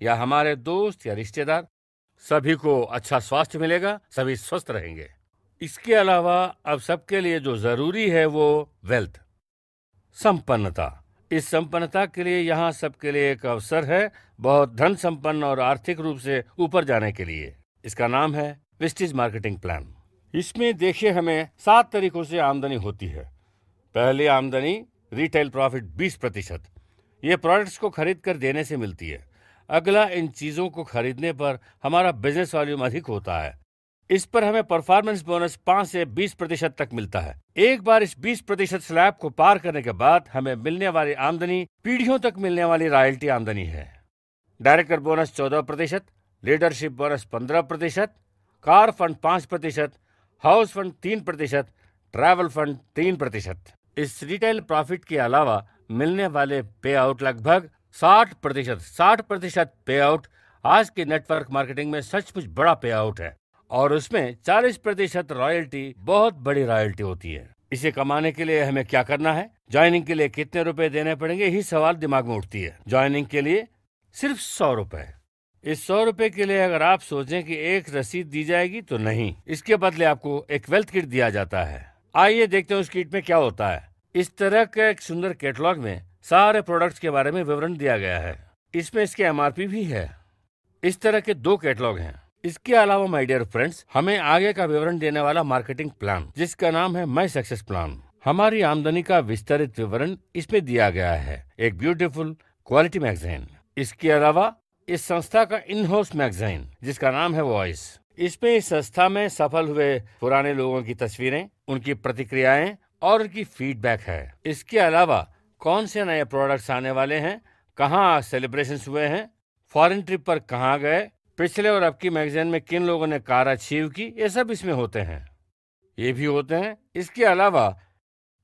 या हमारे दोस्त या रिश्तेदार, सभी को अच्छा स्वास्थ्य मिलेगा, सभी स्वस्थ रहेंगे। इसके अलावा अब सबके लिए जो जरूरी है वो वेल्थ, संपन्नता। इस संपन्नता के लिए यहाँ सबके लिए एक अवसर है, बहुत धन संपन्न और आर्थिक रूप से ऊपर जाने के लिए। इसका नाम है विस्टिज मार्केटिंग प्लान। इसमें देखिए हमें 7 तरीकों से आमदनी होती है। पहली आमदनी रिटेल प्रॉफिट 20%, ये प्रोडक्ट्स को खरीद कर देने से मिलती है। अगला, इन चीज़ों को खरीदने पर हमारा बिजनेस वॉल्यूम अधिक होता है। इस पर हमें परफॉर्मेंस बोनस 5 से 20% तक मिलता है। एक बार इस 20% स्लैब को पार करने के बाद हमें मिलने वाली आमदनी पीढ़ियों तक मिलने वाली रॉयल्टी आमदनी है। Director bonus 14%, leadership bonus 15%, car fund 5%, house fund 3%, travel fund 3%। इस रिटेल प्रॉफिट के अलावा मिलने वाले पे आउट लगभग 60% पे आउट आज के नेटवर्क मार्केटिंग में सचमुच बड़ा पे आउट है, और उसमें 40% रॉयल्टी बहुत बड़ी रॉयल्टी होती है। इसे कमाने के लिए हमें क्या करना है, ज्वाइनिंग के लिए कितने रुपए देने पड़ेंगे, यही सवाल दिमाग में उठती है। ज्वाइनिंग के लिए सिर्फ 100 रुपए। इस 100 रुपए के लिए अगर आप सोचें कि एक रसीद दी जाएगी तो नहीं, इसके बदले आपको एक वेल्थ किट दिया जाता है। आइए देखते हैं उस किट में क्या होता है। इस तरह के एक सुंदर कैटलॉग में सारे प्रोडक्ट्स के बारे में विवरण दिया गया है। इसमें इसके एमआरपी भी है। इस तरह के 2 कैटलॉग हैं। इसके अलावा माय डियर फ्रेंड्स, हमें आगे का विवरण देने वाला मार्केटिंग प्लान, जिसका नाम है माय सक्सेस प्लान। हमारी आमदनी का विस्तारित विवरण इसमें दिया गया है। एक ब्यूटीफुल क्वालिटी मैगजीन। इसके अलावा इस संस्था का इन हाउस मैगजीन, जिसका नाम है वॉइस। इसमें इस संस्था में सफल हुए पुराने लोगों की तस्वीरें, उनकी प्रतिक्रियाएं और उनकी फीडबैक है। इसके अलावा कौन से नए प्रोडक्ट्स आने वाले हैं, कहाँ सेलिब्रेशंस हुए हैं, फॉरेन ट्रिप पर कहाँ गए, पिछले और अब की मैगजीन में किन लोगों ने कार अचीव की, ये सब इसमें होते हैं। ये भी होते हैं। इसके अलावा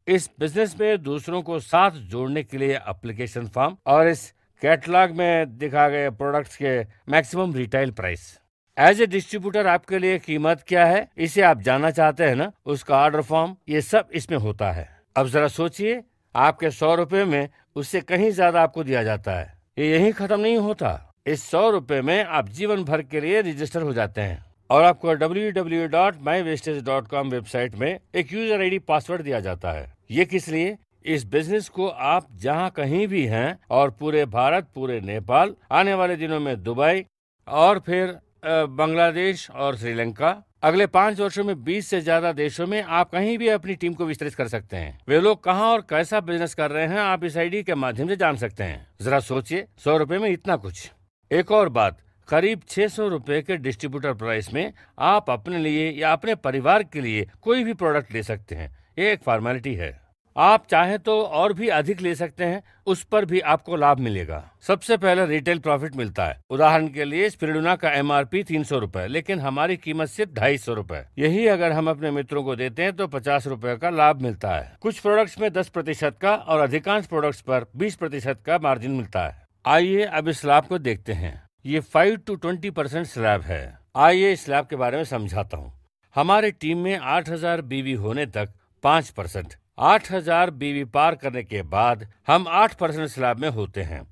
इस बिजनेस में दूसरों को साथ जोड़ने के लिए एप्लीकेशन फॉर्म और इस कैटलॉग में दिखा गए प्रोडक्ट्स के maximum retail price. As a distributor आपके लिए कीमत क्या है, इसे आप जानना चाहते हैं ना, उसका ऑर्डर फॉर्म, ये सब इसमें होता है। अब जरा सोचिए, आपके 100 रुपए में उससे कहीं ज्यादा आपको दिया जाता है। ये यहीं खत्म नहीं होता। इस 100 रुपए में आप जीवन भर के लिए रजिस्टर हो जाते हैं और आपको www.mywastage.com वेबसाइट में एक यूजर आईडी पासवर्ड दिया जाता है। ये किस लिए? इस बिजनेस को आप जहां कहीं भी हैं और पूरे भारत, पूरे नेपाल, आने वाले दिनों में दुबई और फिर बांग्लादेश और श्रीलंका, अगले 5 वर्षों में 20 से ज्यादा देशों में आप कहीं भी अपनी टीम को विस्तृत कर सकते हैं। वे लोग कहां और कैसा बिजनेस कर रहे हैं, आप इस आईडी के माध्यम से जान सकते हैं। जरा सोचिए, 100 रुपए में इतना कुछ। एक और बात, करीब 600 रुपए के डिस्ट्रीब्यूटर प्राइस में आप अपने लिए या अपने परिवार के लिए कोई भी प्रोडक्ट ले सकते हैं। ये एक फॉर्मेलिटी है। आप चाहें तो और भी अधिक ले सकते हैं, उस पर भी आपको लाभ मिलेगा। सबसे पहले रिटेल प्रॉफिट मिलता है। उदाहरण के लिए स्पिरुलिना का एमआरपी 300 रुपए, लेकिन हमारी कीमत सिर्फ 250 रुपए। यही अगर हम अपने मित्रों को देते हैं तो 50 रुपए का लाभ मिलता है। कुछ प्रोडक्ट्स में 10% का और अधिकांश प्रोडक्ट्स पर 20% का मार्जिन मिलता है। आइए अब इस स्लैब को देखते हैं। ये 5 to 20% स्लैब है। आइए इस स्लैब के बारे में समझाता हूँ। हमारी टीम में 8000 बीवी होने तक 5%, 8000 बीवी पार करने के बाद हम 8% स्लैब में होते हैं।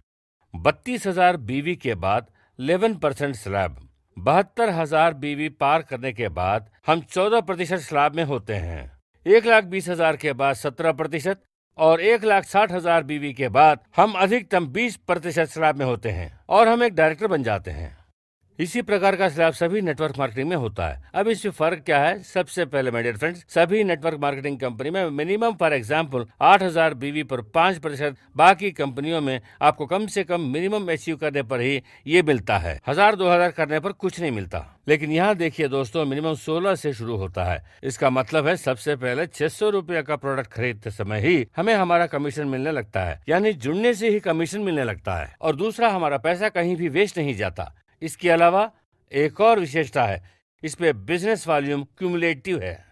32,000 बीवी के बाद 11% स्लैब, 72,000 बीवी पार करने के बाद हम 14% स्लैब में होते हैं। 1,20,000 के बाद 17% और 1,60,000 बीवी के बाद हम अधिकतम 20% स्लैब में होते हैं और हम एक डायरेक्टर बन जाते हैं। इसी प्रकार का स्लैब सभी नेटवर्क मार्केटिंग में होता है। अब इसमें फर्क क्या है? सबसे पहले माय डियर फ्रेंड्स, सभी नेटवर्क मार्केटिंग कंपनी में मिनिमम फॉर एग्जांपल 8,000 बीवी पर 5%, बाकी कंपनियों में आपको कम से कम मिनिमम अचीव करने पर ही ये मिलता है। 1,000-2,000 करने पर कुछ नहीं मिलता। लेकिन यहाँ देखिए दोस्तों, मिनिमम 16 से शुरू होता है। इसका मतलब है सबसे पहले 600 रुपये का प्रोडक्ट खरीदते समय ही हमें हमारा कमीशन मिलने लगता है, यानी जुड़ने से ही कमीशन मिलने लगता है। और दूसरा, हमारा पैसा कहीं भी वेस्ट नहीं जाता। इसके अलावा एक और विशेषता है, इसमें बिजनेस वॉल्यूम क्यूमुलेटिव है।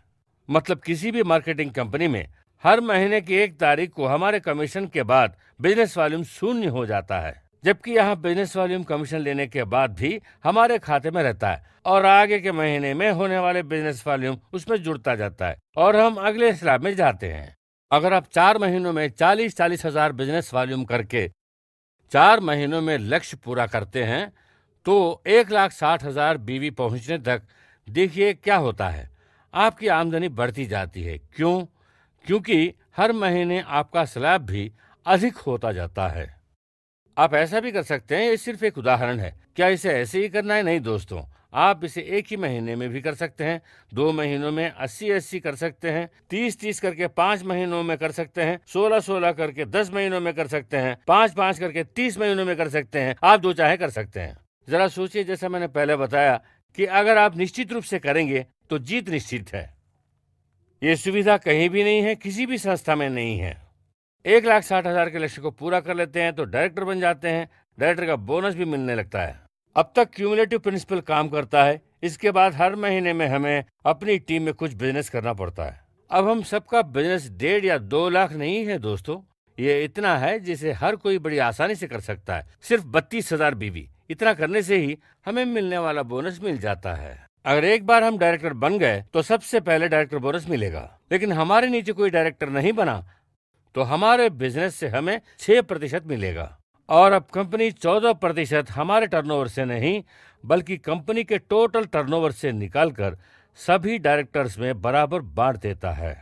मतलब किसी भी मार्केटिंग कंपनी में हर महीने की 1 तारीख को हमारे कमीशन के बाद बिजनेस वॉल्यूम 0 हो जाता है, जबकि यहाँ बिजनेस वॉल्यूम कमीशन लेने के बाद भी हमारे खाते में रहता है और आगे के महीने में होने वाले बिजनेस वॉल्यूम उसमें जुड़ता जाता है और हम अगले स्लैब में जाते हैं। अगर आप 4 महीनों में 40,000 बिजनेस वॉल्यूम करके 4 महीनों में लक्ष्य पूरा करते हैं तो 1,60,000 बीवी पहुंचने तक देखिए क्या होता है, आपकी आमदनी बढ़ती जाती है। क्यों? क्योंकि हर महीने आपका स्लैब भी अधिक होता जाता है। आप ऐसा भी कर सकते हैं, ये सिर्फ एक उदाहरण है। क्या इसे ऐसे ही करना है? नहीं दोस्तों, आप इसे एक ही महीने में भी कर सकते हैं, 2 महीनों में 80-80 कर सकते हैं, 30-30 करके 5 महीनों में कर सकते हैं, 16-16 करके 10 महीनों में कर सकते हैं, 5-5 करके 30 महीनों में कर सकते हैं। आप जो चाहे कर सकते हैं। जरा सोचिए, जैसा मैंने पहले बताया कि अगर आप निश्चित रूप से करेंगे तो जीत निश्चित है। ये सुविधा कहीं भी नहीं है, किसी भी संस्था में नहीं है। 1,60,000 के लक्ष्य को पूरा कर लेते हैं तो डायरेक्टर बन जाते हैं। डायरेक्टर का बोनस भी मिलने लगता है। अब तक क्यूमुलेटिव प्रिंसिपल काम करता है। इसके बाद हर महीने में हमें अपनी टीम में कुछ बिजनेस करना पड़ता है। अब हम सबका बिजनेस 1.5 या 2 लाख नहीं है दोस्तों, ये इतना है जिसे हर कोई बड़ी आसानी से कर सकता है। सिर्फ 32,000 बीवी, इतना करने से ही हमें मिलने वाला बोनस मिल जाता है। अगर एक बार हम डायरेक्टर बन गए तो सबसे पहले डायरेक्टर बोनस मिलेगा। लेकिन हमारे नीचे कोई डायरेक्टर नहीं बना तो हमारे बिजनेस से हमें 6% मिलेगा। और अब कंपनी 14% हमारे टर्नओवर से नहीं बल्कि कंपनी के टोटल टर्नओवर से निकालकर सभी डायरेक्टर्स में बराबर बांट देता है।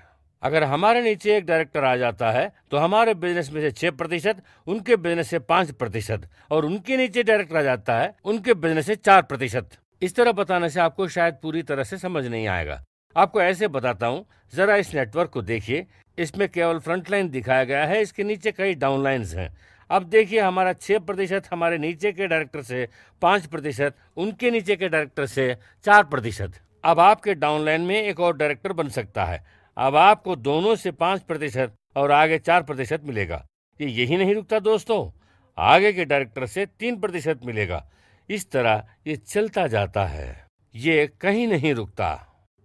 अगर हमारे नीचे एक डायरेक्टर आ जाता है तो हमारे बिजनेस में से 6%, उनके बिजनेस से 5% और उनके नीचे डायरेक्टर आ जाता है उनके बिजनेस से 4%। इस तरह बताने से आपको शायद पूरी तरह से समझ नहीं आएगा। आपको ऐसे बताता हूँ, जरा इस नेटवर्क को देखिए। इसमें केवल फ्रंट लाइन दिखाया गया है, इसके नीचे कई डाउन लाइन्स हैं। अब देखिए, हमारा 6% हमारे नीचे के डायरेक्टर से, 5% उनके नीचे के डायरेक्टर से, 4%। अब आपके डाउन लाइन में एक और डायरेक्टर बन सकता है। अब आपको दोनों से 5% और आगे 4% मिलेगा। ये यही नहीं रुकता दोस्तों, आगे के डायरेक्टर से 3% मिलेगा। इस तरह ये चलता जाता है, ये कहीं नहीं रुकता।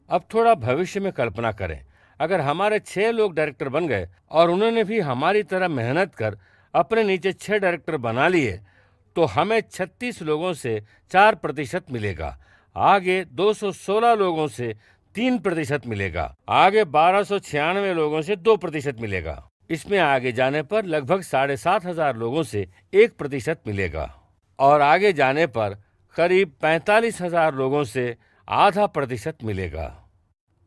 अब थोड़ा भविष्य में कल्पना करें, अगर हमारे 6 लोग डायरेक्टर बन गए और उन्होंने भी हमारी तरह मेहनत कर अपने नीचे 6 डायरेक्टर बना लिए तो हमें 36 लोगों से 4% मिलेगा। आगे 216 लोगों से 3% मिलेगा। आगे 1296 लोगों से 2% मिलेगा। इसमें आगे जाने पर लगभग 7,500 लोगों से 1% मिलेगा और आगे जाने पर करीब 45,000 लोगों से आधा % मिलेगा।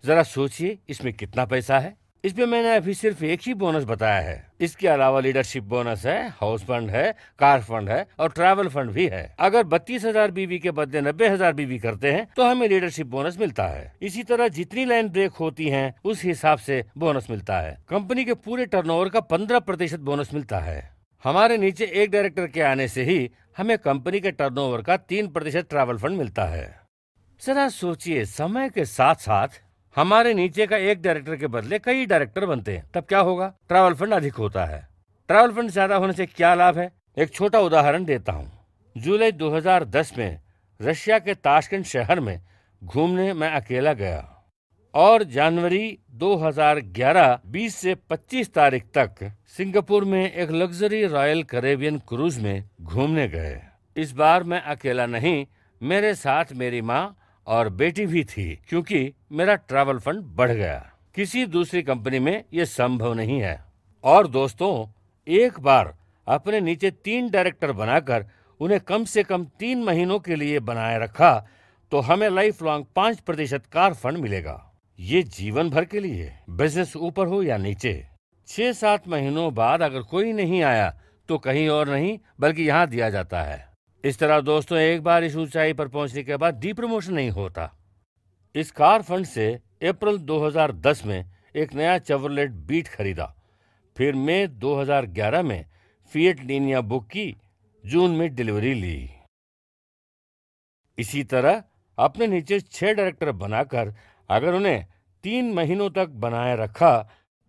जरा सोचिए, इसमें कितना पैसा है। इसमें मैंने अभी सिर्फ एक ही बोनस बताया है। इसके अलावा लीडरशिप बोनस है, हाउस फंड है, कार फंड है और ट्रैवल फंड भी है। अगर 32,000 बीवी के बदले 90,000 बीवी करते हैं तो हमें लीडरशिप बोनस मिलता है। इसी तरह जितनी लाइन ब्रेक होती हैं उस हिसाब से बोनस मिलता है। कंपनी के पूरे टर्नओवर का 15% बोनस मिलता है। हमारे नीचे एक डायरेक्टर के आने से ही हमें कंपनी के टर्नओवर का 3% ट्रैवल फंड मिलता है। जरा सोचिए, समय के साथ साथ हमारे नीचे का एक डायरेक्टर के बदले कई डायरेक्टर बनते हैं, तब क्या होगा? ट्रैवल फंड अधिक होता है। ट्रैवल फंड ज्यादा होने से क्या लाभ है? एक छोटा उदाहरण देता हूँ। जुलाई 2010 में रशिया के ताशकंद शहर में घूमने मैं अकेला गया और जनवरी 2011 20 से 25 तारीख तक सिंगापुर में एक लग्जरी रॉयल कैरेबियन क्रूज में घूमने गए। इस बार मैं अकेला नहीं, मेरे साथ मेरी माँ और बेटी भी थी, क्योंकि मेरा ट्रैवल फंड बढ़ गया। किसी दूसरी कंपनी में यह संभव नहीं है। और दोस्तों, एक बार अपने नीचे 3 डायरेक्टर बनाकर उन्हें कम से कम 3 महीनों के लिए बनाए रखा तो हमें लाइफ लॉन्ग 5% कार फंड मिलेगा। ये जीवन भर के लिए, बिजनेस ऊपर हो या नीचे। 6-7 महीनों बाद अगर कोई नहीं आया तो कहीं और नहीं बल्कि यहाँ दिया जाता है। इस तरह दोस्तों, एक बार इस ऊंचाई पर पहुंचने के बाद डी प्रमोशन नहीं होता। इस कार फंड से अप्रैल 2010 में एक नया चेवरलेट बीट खरीदा। फिर मई 2011 में फिएट लीनिया बुक की, जून में डिलीवरी ली। इसी तरह अपने नीचे 6 डायरेक्टर बनाकर अगर उन्हें 3 महीनों तक बनाए रखा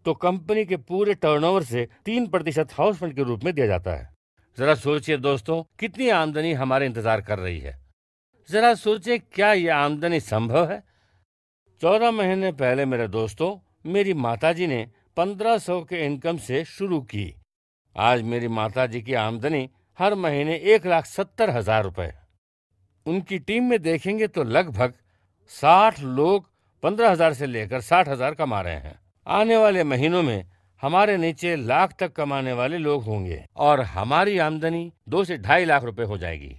तो कंपनी के पूरे टर्नओवर से 3% हाउस फंड के रूप में दिया जाता है। जरा सोचिए दोस्तों, कितनी आमदनी हमारे इंतजार कर रही है। जरा सोचिए, क्या यह आमदनी संभव है? 14 महीने पहले मेरे दोस्तों, मेरी माताजी ने 1500 के इनकम से शुरू की। आज मेरी माताजी की आमदनी हर महीने 1,70,000 रुपए। उनकी टीम में देखेंगे तो लगभग 60 लोग 15,000 से लेकर 60,000 कमा रहे हैं। आने वाले महीनों में हमारे नीचे लाख तक कमाने वाले लोग होंगे और हमारी आमदनी 2 से 2.5 लाख रुपए हो जाएगी।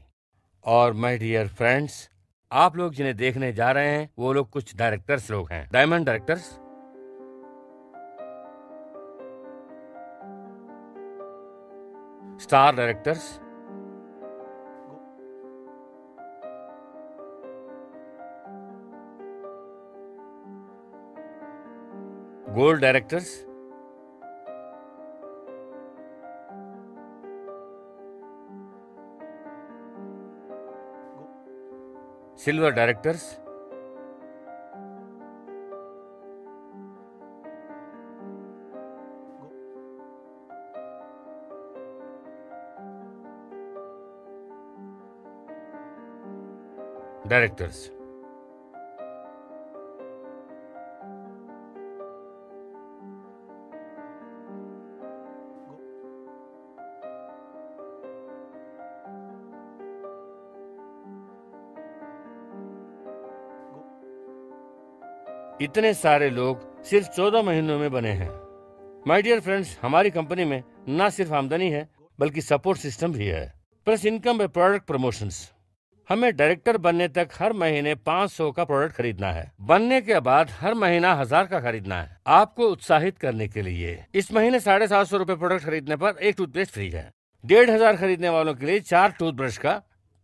और माय डियर फ्रेंड्स, आप लोग जिन्हें देखने जा रहे हैं वो लोग कुछ डायरेक्टर्स लोग हैं, diamond directors, star directors, gold directors, silver directors, directors. इतने सारे लोग सिर्फ 14 महीनों में बने हैं। माय डियर फ्रेंड्स, हमारी कंपनी में न सिर्फ आमदनी है बल्कि सपोर्ट सिस्टम भी है, plus income by product promotions. हमें डायरेक्टर बनने तक हर महीने 500 का प्रोडक्ट खरीदना है, बनने के बाद हर महीना 1000 का खरीदना है। आपको उत्साहित करने के लिए इस महीने 750 रुपए प्रोडक्ट खरीदने पर एक टूथपेस्ट फ्री है। 1500 खरीदने वालों के लिए 4 टूथब्रश का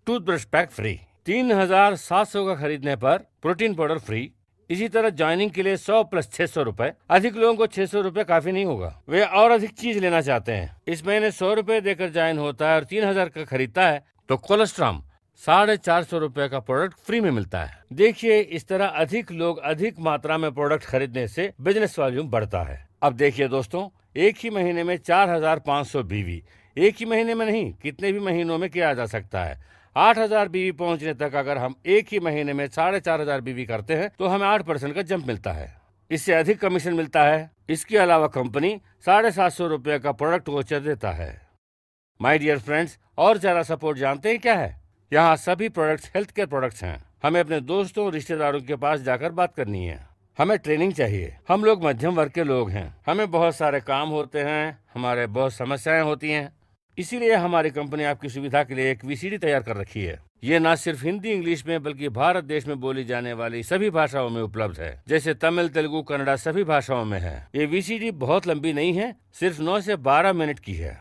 टूथब्रश पैक फ्री। 3700 का खरीदने पर प्रोटीन पाउडर फ्री। इसी तरह ज्वाइनिंग के लिए 100 प्लस 600 रुपए। अधिक लोगों को 600 रुपए काफी नहीं होगा, वे और अधिक चीज लेना चाहते हैं। इस महीने 100 रुपए देकर ज्वाइन होता है और 3000 का खरीदता है तो कोलेस्ट्रॉम 450 रुपए का प्रोडक्ट फ्री में मिलता है। देखिए, इस तरह अधिक लोग अधिक मात्रा में प्रोडक्ट खरीदने से बिजनेस वॉल्यूम बढ़ता है। अब देखिए दोस्तों, एक ही महीने में 4500 बीवी, एक ही महीने में नहीं, कितने भी महीनों में किया जा सकता है। 8000 बीवी पहुंचने तक अगर हम एक ही महीने में 4500 बीवी करते हैं तो हमें 8% का जंप मिलता है। इससे अधिक कमीशन मिलता है। इसके अलावा कंपनी 750 रुपए का प्रोडक्ट वोचर देता है। माय डियर फ्रेंड्स, और ज्यादा सपोर्ट जानते हैं क्या है? यहाँ सभी प्रोडक्ट्स हेल्थ केयर प्रोडक्ट्स हैं। हमें अपने दोस्तों रिश्तेदारों के पास जाकर बात करनी है। हमें ट्रेनिंग चाहिए। हम लोग मध्यम वर्ग के लोग हैं, हमें बहुत सारे काम होते हैं, हमारे बहुत समस्याएं होती हैं। इसीलिए हमारी कंपनी आपकी सुविधा के लिए एक वीसीडी तैयार कर रखी है। ये न सिर्फ हिंदी इंग्लिश में बल्कि भारत देश में बोली जाने वाली सभी भाषाओं में उपलब्ध है, जैसे तमिल, तेलुगु, कन्नड़ा सभी भाषाओं में है। ये वीसीडी बहुत लंबी नहीं है, सिर्फ 9 से 12 मिनट की है।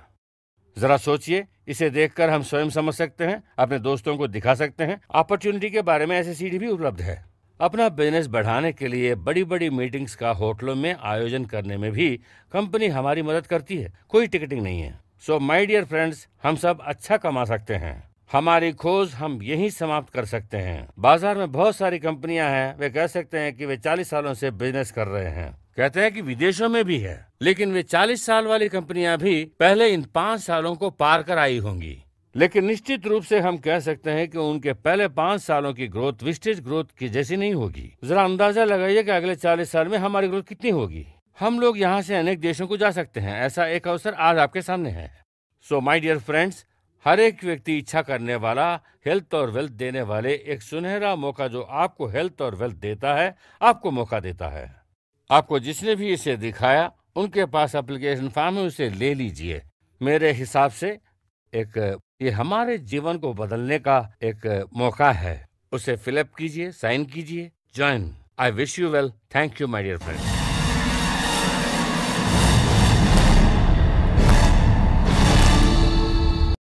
जरा सोचिए, इसे देखकर हम स्वयं समझ सकते हैं, अपने दोस्तों को दिखा सकते हैं। अपॉर्चुनिटी के बारे में ऐसे सीडी भी उपलब्ध है। अपना बिजनेस बढ़ाने के लिए बड़ी बड़ी मीटिंग्स का होटलों में आयोजन करने में भी कंपनी हमारी मदद करती है। कोई टिकटिंग नहीं है। सो माय डियर फ्रेंड्स, हम सब अच्छा कमा सकते हैं। हमारी खोज हम यहीं समाप्त कर सकते हैं। बाजार में बहुत सारी कंपनियां हैं, वे कह सकते हैं कि वे 40 सालों से बिजनेस कर रहे हैं, कहते हैं कि विदेशों में भी है, लेकिन वे 40 साल वाली कंपनियां भी पहले इन 5 सालों को पार कर आई होंगी। लेकिन निश्चित रूप से हम कह सकते हैं कि उनके पहले 5 सालों की ग्रोथ विस्टेज ग्रोथ की जैसी नहीं होगी। जरा अंदाजा लगाइए कि अगले 40 साल में हमारी ग्रोथ कितनी होगी। हम लोग यहाँ से अनेक देशों को जा सकते हैं। ऐसा एक अवसर आज आपके सामने है। सो माय डियर फ्रेंड्स, हर एक व्यक्ति इच्छा करने वाला, हेल्थ और वेल्थ देने वाले एक सुनहरा मौका जो आपको हेल्थ और वेल्थ देता है, आपको मौका देता है। आपको जिसने भी इसे दिखाया, उनके पास एप्लीकेशन फॉर्म है, उसे ले लीजिए। मेरे हिसाब से ये हमारे जीवन को बदलने का एक मौका है। उसे फिलअप कीजिए, साइन कीजिए, join. I wish you well. Thank you my dear friends.